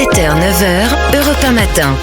7h, 9h, Europe 1 matin.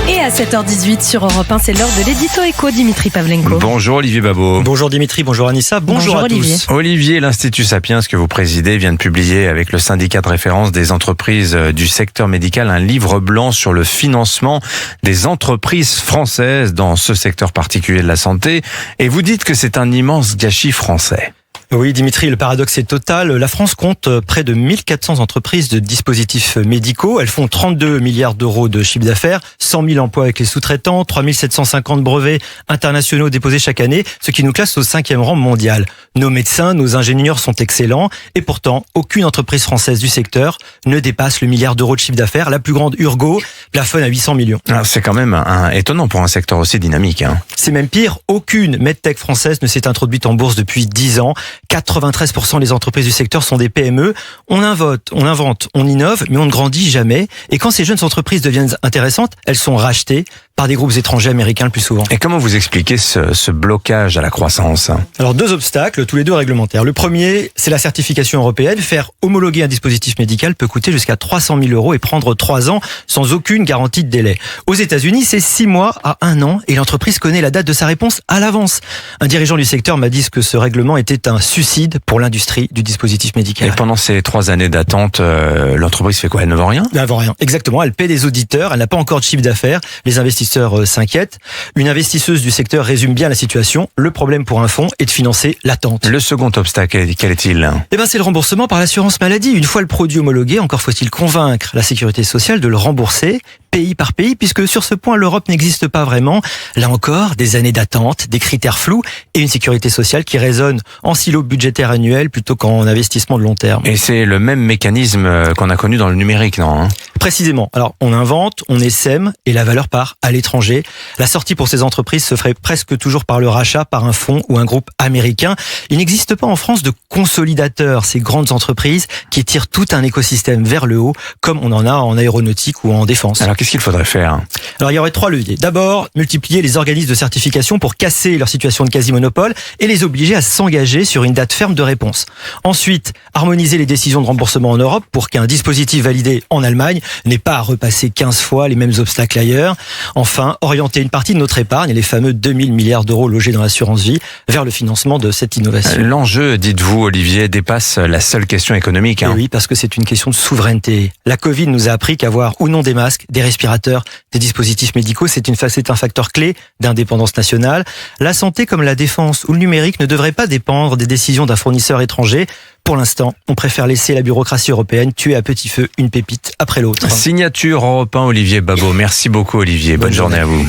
Et à 7h18 sur Europe 1, c'est l'heure de l'édito éco, Dimitri Pavlenko. Bonjour Olivier Babot. Bonjour Dimitri, bonjour Anissa, bonjour à Olivier. tous. Olivier, l'Institut Sapiens que vous présidez vient de publier avec le syndicat de référence des entreprises du secteur médical un livre blanc sur le financement des entreprises françaises dans ce secteur particulier de la santé. Et vous dites que c'est un immense gâchis français. Oui Dimitri, le paradoxe est total. La France compte près de 1400 entreprises de dispositifs médicaux. Elles font 32 milliards d'euros de chiffre d'affaires, 100 000 emplois avec les sous-traitants, 3750 brevets internationaux déposés chaque année, ce qui nous classe au 5e rang mondial. Nos médecins, nos ingénieurs sont excellents et pourtant, aucune entreprise française du secteur ne dépasse le milliard d'euros de chiffre d'affaires. La plus grande, Urgo, plafonne à 800 millions. Alors, c'est quand même étonnant pour un secteur aussi dynamique. C'est même pire, aucune medtech française ne s'est introduite en bourse depuis 10 ans. 93% des entreprises du secteur sont des PME. On invente, on innove, mais on ne grandit jamais. Et quand ces jeunes entreprises deviennent intéressantes, elles sont rachetées par des groupes étrangers américains le plus souvent. Et comment vous expliquez ce blocage à la croissance ? Alors 2 obstacles, tous les 2 réglementaires. Le premier, c'est la certification européenne. Faire homologuer un dispositif médical peut coûter jusqu'à 300 000 euros et prendre 3 ans sans aucune garantie de délai. Aux États-Unis, c'est 6 mois à 1 an et l'entreprise connaît la date de sa réponse à l'avance. Un dirigeant du secteur m'a dit que ce règlement était un suicide pour l'industrie du dispositif médical. Et pendant ces 3 années d'attente, l'entreprise fait quoi ? Elle ne vend rien ? Elle ne vend rien. Exactement. Elle paie des auditeurs. Elle n'a pas encore de chiffre d'affaires. Les investisseurs s'inquiètent. Une investisseuse du secteur résume bien la situation. Le problème pour un fonds est de financer l'attente. Le second obstacle, quel est-il ? C'est le remboursement par l'assurance maladie. Une fois le produit homologué, encore faut-il convaincre la sécurité sociale de le rembourser pays par pays, puisque sur ce point, l'Europe n'existe pas vraiment. Là encore, des années d'attente, des critères flous et une sécurité sociale qui résonne en silo budgétaire annuel plutôt qu'en investissement de long terme. Et c'est le même mécanisme qu'on a connu dans le numérique, non ? Précisément. Alors, on invente, on essaime et la valeur part à l'étranger. La sortie pour ces entreprises se ferait presque toujours par le rachat par un fonds ou un groupe américain. Il n'existe pas en France de consolidateurs, ces grandes entreprises qui tirent tout un écosystème vers le haut, comme on en a en aéronautique ou en défense. Alors, qu'est-ce qu'il faudrait faire ? Alors, il y aurait 3 leviers. D'abord, multiplier les organismes de certification pour casser leur situation de quasi-monopole et les obliger à s'engager sur une date ferme de réponse. Ensuite, harmoniser les décisions de remboursement en Europe pour qu'un dispositif validé en Allemagne n'ait pas à repasser 15 fois les mêmes obstacles ailleurs. Enfin, orienter une partie de notre épargne, les fameux 2000 milliards d'euros logés dans l'assurance vie, vers le financement de cette innovation. L'enjeu, dites-vous, Olivier, dépasse la seule question économique. Et oui, parce que c'est une question de souveraineté. La Covid nous a appris qu'avoir ou non des masques, des respirateurs, des dispositifs médicaux, c'est un facteur clé d'indépendance nationale. La santé, comme la défense ou le numérique, ne devrait pas dépendre des décisions d'un fournisseur étranger. Pour l'instant, on préfère laisser la bureaucratie européenne tuer à petit feu une pépite après l'autre. Signature Europe 1, Olivier Babot. Merci beaucoup, Olivier. Bonne journée à vous.